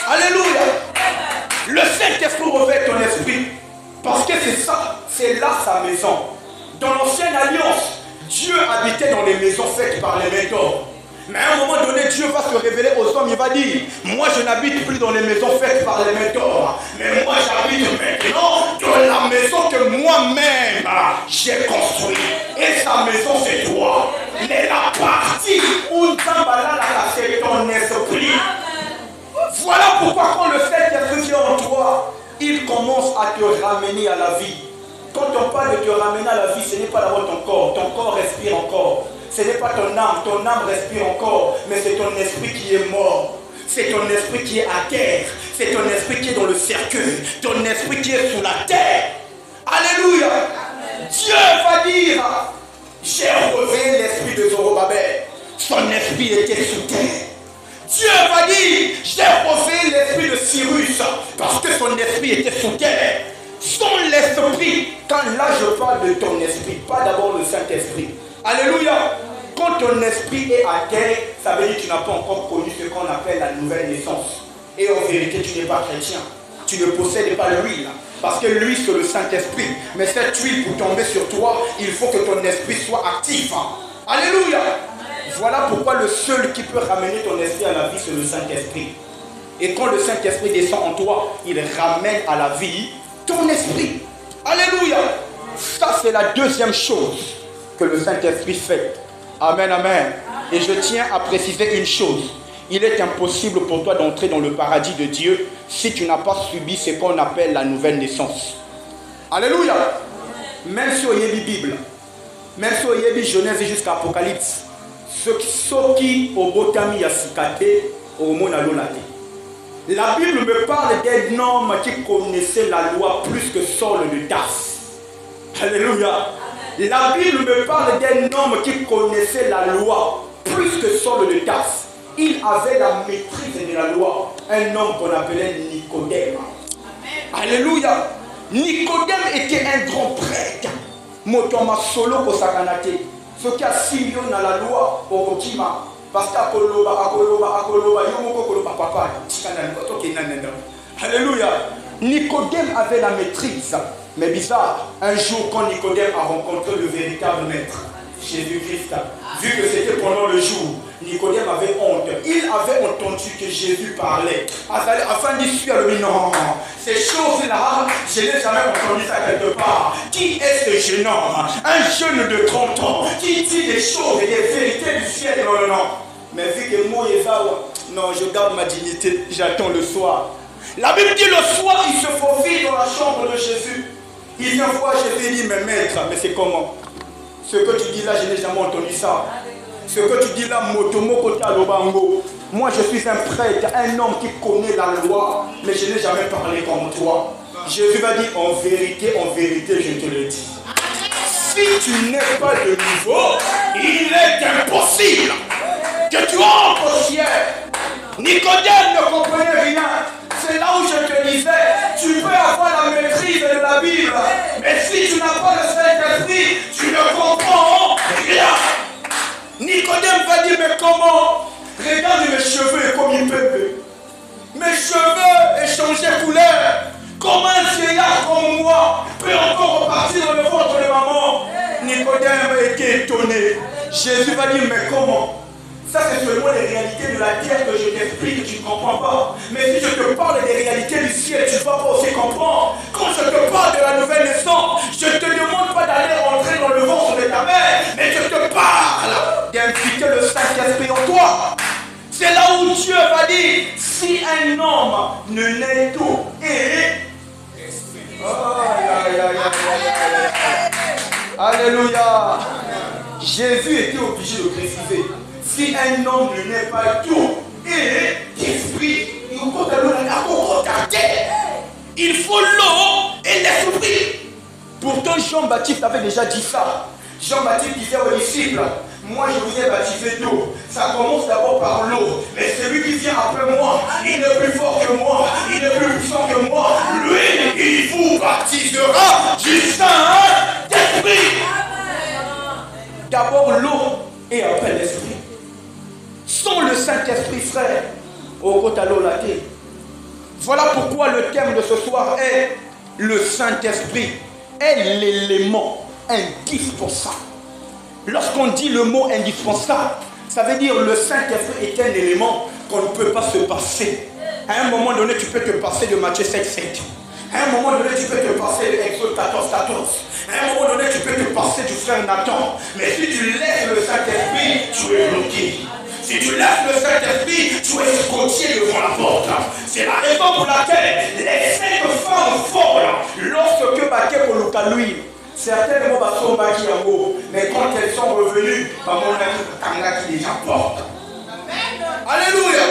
Alléluia. Le Saint-Esprit réveille ton esprit. Parce que c'est ça, c'est là sa maison. Dans l'ancienne alliance, Dieu habitait dans les maisons faites par les mains d'or. Mais à un moment donné, Dieu va se révéler aux hommes. Il va dire, moi je n'habite plus dans les maisons faites par les mains d'or. Mais moi j'habite maintenant dans la maison que moi-même j'ai construite. Et sa maison c'est toi. Mais la partie où Nzambala c'est ton esprit. Voilà pourquoi quand le Saint-Esprit vient en toi, il commence à te ramener à la vie. Quand on parle de te ramener à la vie, ce n'est pas d'abord ton corps respire encore. Ce n'est pas ton âme respire encore, mais c'est ton esprit qui est mort. C'est ton esprit qui est à terre. C'est ton esprit qui est dans le cercueil. Ton esprit qui est sous la terre. Alléluia. Amen. Dieu va dire, j'ai réveillé l'esprit de Zorobabel. Son esprit était sous terre. Dieu va dire, j'ai réveillé l'esprit de Cyrus, parce que son esprit était sous terre. Son esprit, quand là je parle de ton esprit, pas d'abord le Saint-Esprit. Alléluia. Quand ton esprit est à terre, ça veut dire que tu n'as pas encore connu ce qu'on appelle la nouvelle naissance. Et en vérité, tu n'es pas chrétien. Tu ne possèdes pas l'huile. Parce que l'huile, c'est le Saint-Esprit. Mais cette huile, pour tomber sur toi, il faut que ton esprit soit actif. Alléluia. Voilà pourquoi le seul qui peut ramener ton esprit à la vie, c'est le Saint-Esprit. Et quand le Saint-Esprit descend en toi, il ramène à la vie ton esprit. Alléluia. Ça, c'est la deuxième chose que le Saint-Esprit fait. Amen, amen. Et je tiens à préciser une chose. Il est impossible pour toi d'entrer dans le paradis de Dieu si tu n'as pas subi ce qu'on appelle la nouvelle naissance. Alléluia. Même si on y a la Bible, même si on y a la Genèse jusqu'à Apocalypse, ceux qui au botami a sikate, au monalolate. La Bible me parle d'un homme qui connaissait la loi plus que Saul de Tarse. Alléluia. La Bible me parle d'un homme qui connaissait la loi plus que Saul de Tarse. Il avait la maîtrise de la loi. Un homme qu'on appelait Nicodème. Alléluia. Nicodème était un grand prêtre. Motoma solo ko sakanate. Ce qui a 6 millions dans la loi au Kokima. Parce qu'Akoloba, papa. Alléluia. Nicodème avait la maîtrise. Mais bizarre, un jour quand Nicodème a rencontré le véritable maître, Jésus-Christ, vu que c'était pendant le jour, Nicodème avait honte. Il avait entendu que Jésus parlait. Afin d'y suivre, lui, non, ces choses-là, je n'ai jamais entendu ça quelque part. Qui est ce jeune homme? Un jeune de 30 ans qui dit des choses et des vérités du ciel. Non, non. Mais vu que moi, non, je garde ma dignité, j'attends le soir. La Bible dit le soir, il se faufile dans la chambre de Jésus. Il vient voir Jésus et dit, mais maître, mais c'est comment? Ce que tu dis là, je n'ai jamais entendu ça. Ce que tu dis là, Motomoko Talobango. Moi, je suis un prêtre, un homme qui connaît la loi, mais je n'ai jamais parlé comme toi. Jésus va dire, en vérité, je te le dis. Si tu n'es pas de nouveau, il est impossible que tu entres au ciel. Nicodème ne comprenait rien. C'est là où je te disais, tu peux avoir la maîtrise de la Bible, mais si tu n'as pas le Saint-Esprit, tu ne comprends rien. Nicodème va dire, mais comment? Regarde mes cheveux comme ils peuvent. Mes cheveux ont changé couleur. Comment un vieillard comme moi peut encore repartir dans le ventre de maman? Nicodème était étonné. Jésus va dire, mais comment? Ça, c'est seulement les réalités de la terre que je t'explique, que tu ne comprends pas. Mais si je te parle des réalités du ciel, tu ne vas pas aussi comprendre. Quand je te parle de la nouvelle naissance, je ne te demande pas d'aller rentrer dans le ventre de ta mère, mais je te parle d'inviter le Saint-Esprit en toi. C'est là où Dieu va dire, si un homme ne naît tout et... Alléluia. Jésus était obligé de préciser. Si un homme ne naît pas tout et d'esprit, il faut l'eau et l'esprit. Pourtant, Jean-Baptiste avait déjà dit ça. Jean-Baptiste disait aux disciples, moi je vous ai baptisé d'eau. Ça commence d'abord par l'eau. Mais celui qui vient après moi, il est plus fort que moi, il est plus puissant que moi. Lui, il vous baptisera du Saint-Esprit. D'abord l'eau et après l'esprit. Sans le Saint-Esprit, frère, au Kotalo-Late. Voilà pourquoi le thème de ce soir est le Saint-Esprit est l'élément indispensable. Lorsqu'on dit le mot indispensable, ça veut dire le Saint-Esprit est un élément qu'on ne peut pas se passer. À un moment donné, tu peux te passer de Matthieu 7, 7. À un moment donné, tu peux te passer de Exode 14, 14. À un moment donné, tu peux te passer du frère Nathan. Mais si tu laisses le Saint-Esprit, tu es bloqué. Si tu laisses le Saint-Esprit, tu es scotché devant la porte. C'est la raison pour laquelle les 5 femmes folles, lorsque Baké pour le lui, certaines mots sont bâtis en haut, mais quand elles sont revenues, mon ami qui déjà porte. Alléluia.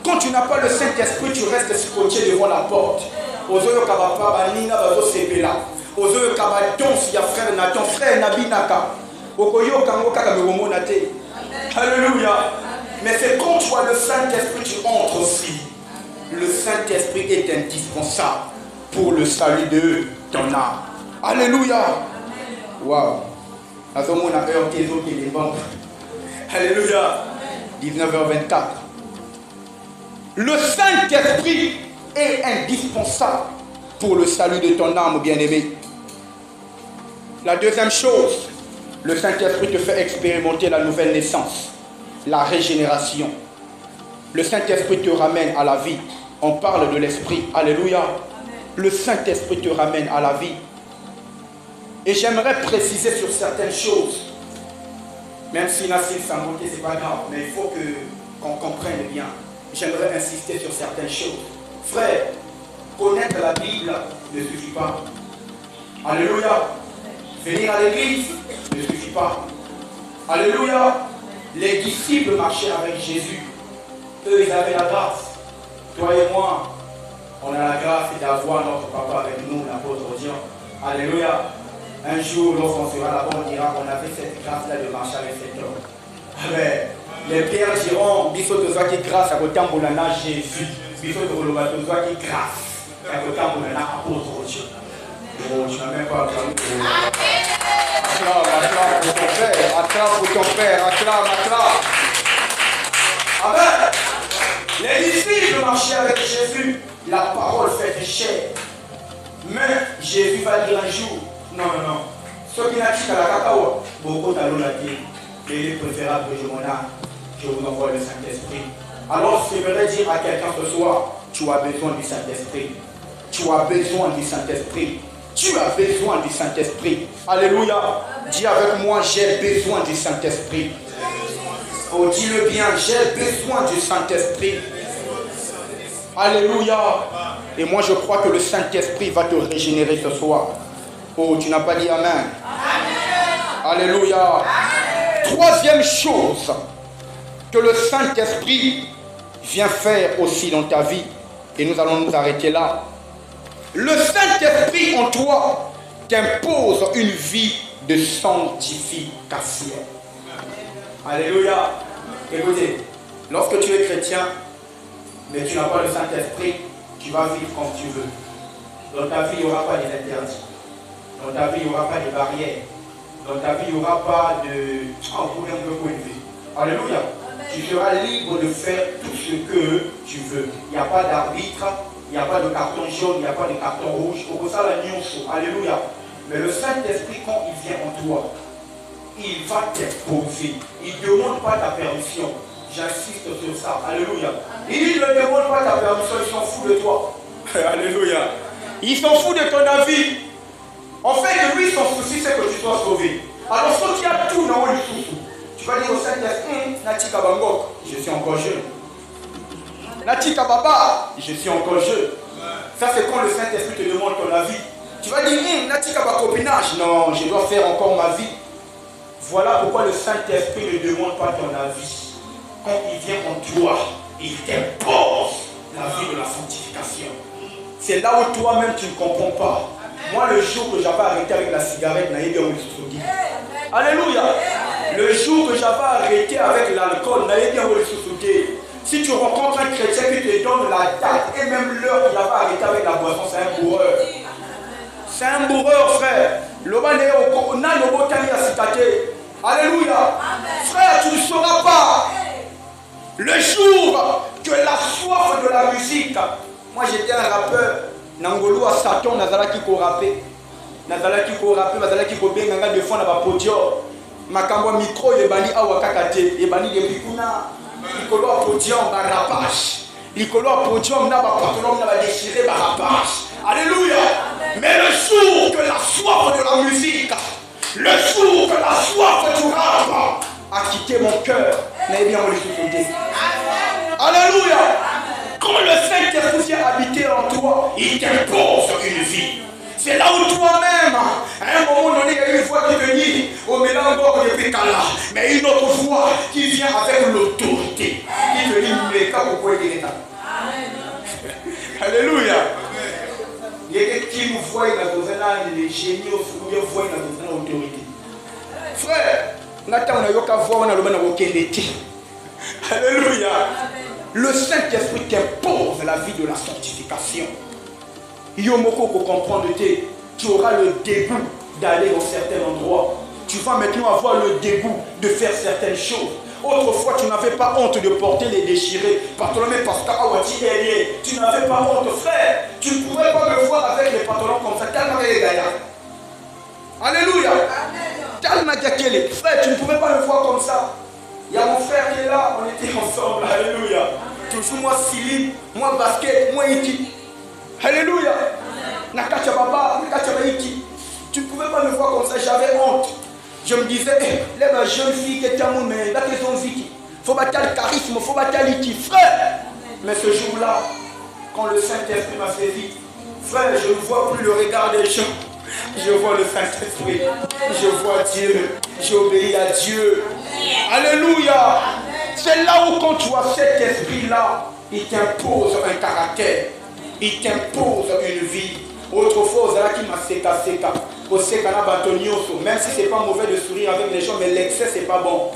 Quand tu n'as pas le Saint-Esprit, tu restes scotché devant la porte. Ozoyo kabapa baninga bazo sepela. Ozoyo kabadons ya frère Nathan, frère Nabinaka. Okoyo kango kaka bekomona te. Alléluia. Mais c'est quand tu as le Saint-Esprit, tu entres aussi. Le Saint-Esprit est indispensable pour le salut de ton âme. Alléluia. Waouh. Alléluia. 19h24. Le Saint-Esprit est indispensable pour le salut de ton âme, bien-aimé. La deuxième chose, le Saint-Esprit te fait expérimenter la nouvelle naissance, la régénération. Le Saint-Esprit te ramène à la vie. On parle de l'Esprit. Alléluia. Amen. Le Saint-Esprit te ramène à la vie. Et j'aimerais préciser sur certaines choses. Même si Nassim s'en moquait, ce n'est pas grave. Mais il faut qu'on comprenne bien. J'aimerais insister sur certaines choses. Frère, connaître la Bible ne suffit pas. Alléluia. Venir à l'église ne suffit pas. Alléluia. Les disciples marchaient avec Jésus. Eux, ils avaient la grâce. Toi et moi, on a la grâce d'avoir notre papa avec nous, l'apôtre Dieu. Alléluia. Un jour, lorsqu'on sera là-bas, on dira qu'on avait cette grâce-là de marcher avec cet homme. Amen. Les pères diront, Bisso de Zwa qui grâce à côté de Jésus. Bisso de Zwa qui grâce à côté de l'apôtre Dieu. Oh, tu n'as même pas acclamé pour acclame pour ton père, acclame pour ton père, acclame. Amen. Les disciples marchaient avec Jésus, la parole fait des chair. Mais Jésus va dire un jour, non. Ce qui n'a qu'à la cacao, beaucoup d'allons l'a dit, il est préférable que je m'en aille, je vous envoie le Saint-Esprit. Alors je voudrais dire à quelqu'un ce soir, tu as besoin du Saint-Esprit. Tu as besoin du Saint-Esprit. Tu as besoin du Saint-Esprit. Alléluia. Dis avec moi, j'ai besoin du Saint-Esprit. Oh, dis-le bien, j'ai besoin du Saint-Esprit. Alléluia. Et moi, je crois que le Saint-Esprit va te régénérer ce soir. Oh, tu n'as pas dit Amen. Amen. Alléluia. Amen. Troisième chose que le Saint-Esprit vient faire aussi dans ta vie, et nous allons nous arrêter là. Le Saint-Esprit en toi t'impose une vie de sanctification. Alléluia. Écoutez, lorsque tu es chrétien, mais tu n'as pas le Saint-Esprit, tu vas vivre comme tu veux. Dans ta vie, il n'y aura pas des interdits. Dans ta vie, il n'y aura pas de barrières. Dans ta vie, il n'y aura pas de... Alléluia. Tu seras libre de faire tout ce que tu veux. Il n'y a pas d'arbitre, il n'y a pas de carton jaune, il n'y a pas de carton rouge. Pour ça, la nuance. Alléluia. Mais le Saint-Esprit, quand il vient en toi, il va t'imposer. Il ne demande pas ta permission. J'insiste sur ça. Alléluia. Il ne demande pas ta permission, il s'en fout de toi. Alléluia. Il s'en fout de ton avis. En fait, lui, son souci, c'est que tu sois sauvé. Alors, quand tu as tout dans le souci, tu vas dire au Saint-Esprit, Natika Bangok, je suis encore jeune. Natika Baba, je suis encore jeune. Ça, c'est quand le Saint-Esprit te demande ton avis. Tu vas dire, Natika Bakopinage, non, je dois faire encore ma vie. Voilà pourquoi le Saint-Esprit ne demande pas ton avis. Quand il vient en toi, il t'impose la vie de la sanctification. C'est là où toi-même tu ne comprends pas. Moi, le jour que j'avais arrêté avec la cigarette, alléluia. Le jour que j'avais arrêté avec l'alcool, si tu rencontres un chrétien qui te donne la date et même l'heure qu'il avait arrêté avec la boisson, c'est un bourreur. C'est un bourreur, frère. Alléluia. Frère, tu ne sauras pas. Le jour que la soif de la musique. Moi, j'étais un rappeur. Nangolo à Satan, Nazalaki ko rappé. Nazalaki ko rappé, Nazalaki ko benga de fond na ba podium. Makambo micro ebani awakakate, ebani depuis kuna. Likolo a podium ba rapage. Likolo a podium na ba pantalon na ba déchiré ba rapage. Alléluia. Mais le jour que la soif de la musique, le jour que la soif du rap a quitté mon cœur, n'ayez bien voulu souffler. Alléluia. Quand le Saint-Esprit vient habiter en toi, il t'impose une vie. C'est là où toi-même, à un moment donné, il y a une voix qui te dit, au mélange de Pécala, mais une autre voix qui vient avec l'autorité, qui te dit, mais quand vous pouvez dire ça. Alléluia. Il y a quelqu'un qui nous voit dans les génies, ou bien voit dans l'autorité. Frère, Nathan, on a eu qu'à voir, on a le même autorité. Alléluia. Le Saint-Esprit t'impose la vie de la sanctification. Yomoko, pour comprendre, tu auras le dégoût d'aller dans certains endroits. Tu vas maintenant avoir le dégoût de faire certaines choses. Autrefois, tu n'avais pas honte de porter les déchirés. Bartholomé, Pascal, Awati, Elie, tu n'avais pas honte, frère. Tu ne pouvais pas me voir avec les pantalons comme ça, tellement les gars. Alléluia. Tellement qu'il frère, tu ne pouvais pas me voir comme ça. Il y a mon frère qui est là, on était ensemble. Alléluia. Toujours moi, Silim, moi, basket, moi, Iki. Alléluia. Nakacha Baba, Nakacha Baiki. Tu ne pouvais pas me voir comme ça, j'avais honte. Je me disais, les jeunes filles qui étaient à mon main, là qu'ils ont vécu. Il faut battre le charisme, il faut battre l'iki, frère. Mais ce jour-là, quand le Saint-Esprit m'a saisi, frère, je ne vois plus le regard des gens. Je vois le Saint-Esprit. Je vois Dieu. J'obéis à Dieu. Alléluia. C'est là où quand tu vois cet esprit-là, il t'impose un caractère. Il t'impose une vie. Autrefois, là qui m'a séca. Même si ce n'est pas mauvais de sourire avec les gens, mais l'excès, ce n'est pas bon.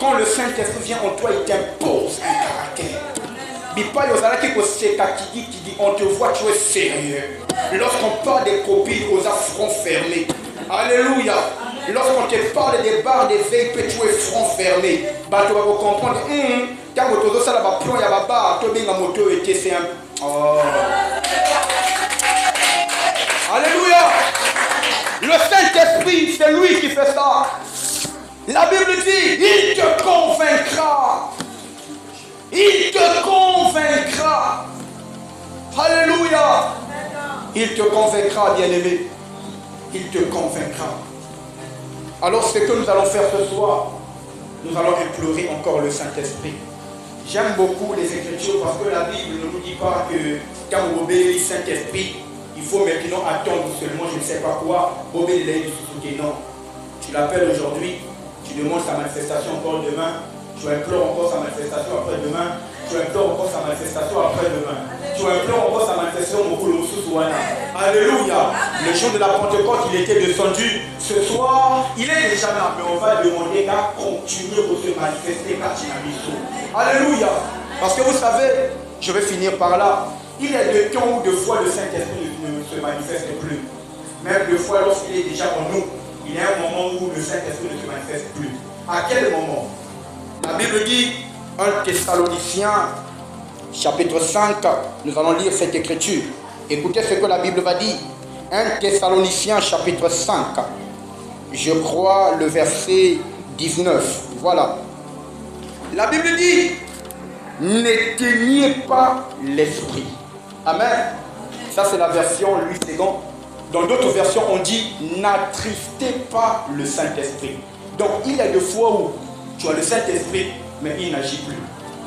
Quand le Saint-Esprit vient en toi, il t'impose un caractère. On te voit, tu es sérieux. Lorsqu'on parle des copines aux affronts fermés. Alléluia. Lorsqu'on te parle des bars, des veilles, tu es front fermé. Bah, tu vas comprendre. Quand tu as ça, il y a un bar, tu as un moto et c'est un. Oh. Alléluia. Le Saint-Esprit, c'est lui qui fait ça. La Bible dit, il te convaincra. Il te convaincra. Alléluia. Il te convaincra, bien-aimé. Il te convaincra. Alors, ce que nous allons faire ce soir, nous allons implorer encore le Saint-Esprit. J'aime beaucoup les Écritures parce que la Bible ne nous dit pas que quand on obéit le Saint-Esprit, il faut maintenant attendre seulement, je ne sais pas quoi, obéir les Suzuki. Non. Tu l'appelles aujourd'hui, tu demandes sa manifestation encore demain, tu implores encore sa manifestation après-demain, tu implores encore sa manifestation après-demain, tu implores encore sa manifestation au boulot sous-souana. Alléluia. Le jour de la Pentecôte, il était descendu. Ce soir, il est déjà là, mais on va demander qu'à continuer pour se manifester car tu as mis sous. Alléluia. Parce que vous savez, je vais finir par là. Il y a des temps où deux fois le Saint-Esprit ne se manifeste plus. Même deux fois lorsqu'il est déjà en nous, il y a un moment où le Saint-Esprit ne se manifeste plus. À quel moment? La Bible dit, 1 Thessaloniciens, chapitre 5, nous allons lire cette écriture. Écoutez ce que la Bible va dire. 1 Thessaloniciens, chapitre 5, je crois le verset 19. Voilà. La Bible dit, n'éteignez pas l'esprit. Amen. Ça, c'est la version Louis II. Dans d'autres versions, on dit n'attristez pas le Saint-Esprit. Donc, il y a des fois où tu as le Saint-Esprit, mais il n'agit plus.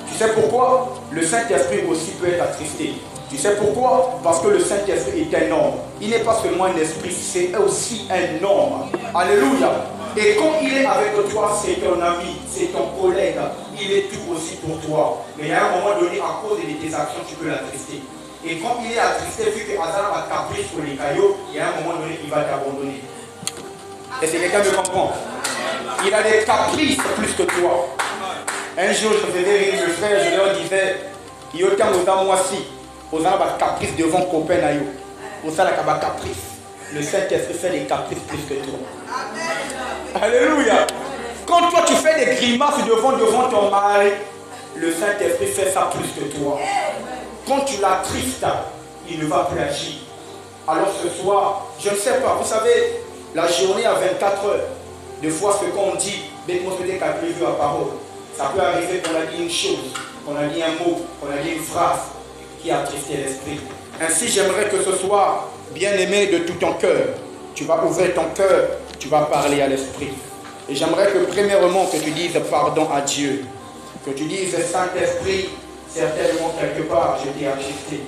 Tu sais pourquoi? Le Saint-Esprit aussi peut être attristé. Tu sais pourquoi? Parce que le Saint-Esprit est un homme. Il n'est pas seulement un esprit, c'est aussi un homme. Alléluia. Et quand il est avec toi, c'est ton ami, c'est ton collègue. Il est tout aussi pour toi. Mais à un moment donné, à cause de tes actions, tu peux l'attrister. Et quand il est attristé, vu que Hazara va caprice pour les cailloux, il y a un moment donné, il va t'abandonner. Est-ce que quelqu'un me comprend? Il a des caprices plus que toi. Un jour, je faisais rire mes frères, je leur disais, il y a autant de moi aussi. Aux gens ont caprice devant copain na yo. Aux gens ont caprice. Le Saint-Esprit fait des caprices plus que toi. Alléluia. Quand toi tu fais des grimaces devant ton mari, le Saint-Esprit fait ça plus que toi. Quand tu l'attristes, il ne va plus agir. Alors ce soir, je ne sais pas, vous savez, la journée à 24 heures, des fois ce qu'on dit, dès qu'on se dit qu'à prévu la parole, ça peut arriver qu'on a dit une chose, qu'on a dit un mot, qu'on a dit une phrase qui a attristé l'esprit. Ainsi, j'aimerais que ce soir, bien-aimé de tout ton cœur, tu vas ouvrir ton cœur, tu vas parler à l'esprit. Et j'aimerais que premièrement que tu dises pardon à Dieu. Que tu dises Saint-Esprit, certainement quelque part je t'ai attristé.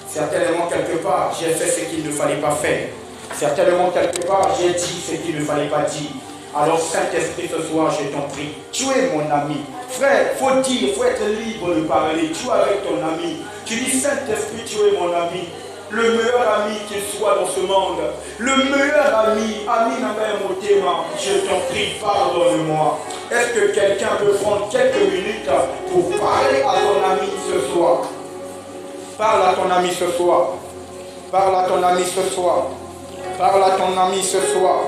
Certainement quelque part j'ai fait ce qu'il ne fallait pas faire. Certainement quelque part j'ai dit ce qu'il ne fallait pas dire. Alors Saint-Esprit, ce soir, je t'en prie, tu es mon ami. Frère, il faut dire, il faut être libre de parler. Tu es avec ton ami. Tu dis Saint-Esprit, tu es mon ami. Le meilleur ami qu'il soit dans ce monde. Le meilleur ami, ami n'avait mon témoin. Je t'en prie, pardonne-moi. Est-ce que quelqu'un peut prendre quelques minutes pour parler à ton ami ce soir? Parle à ton ami ce soir. Parle à ton ami ce soir. Parle à ton ami ce soir.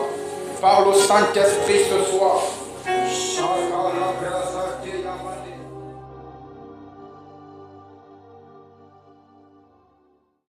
Parle au Saint-Esprit ce soir.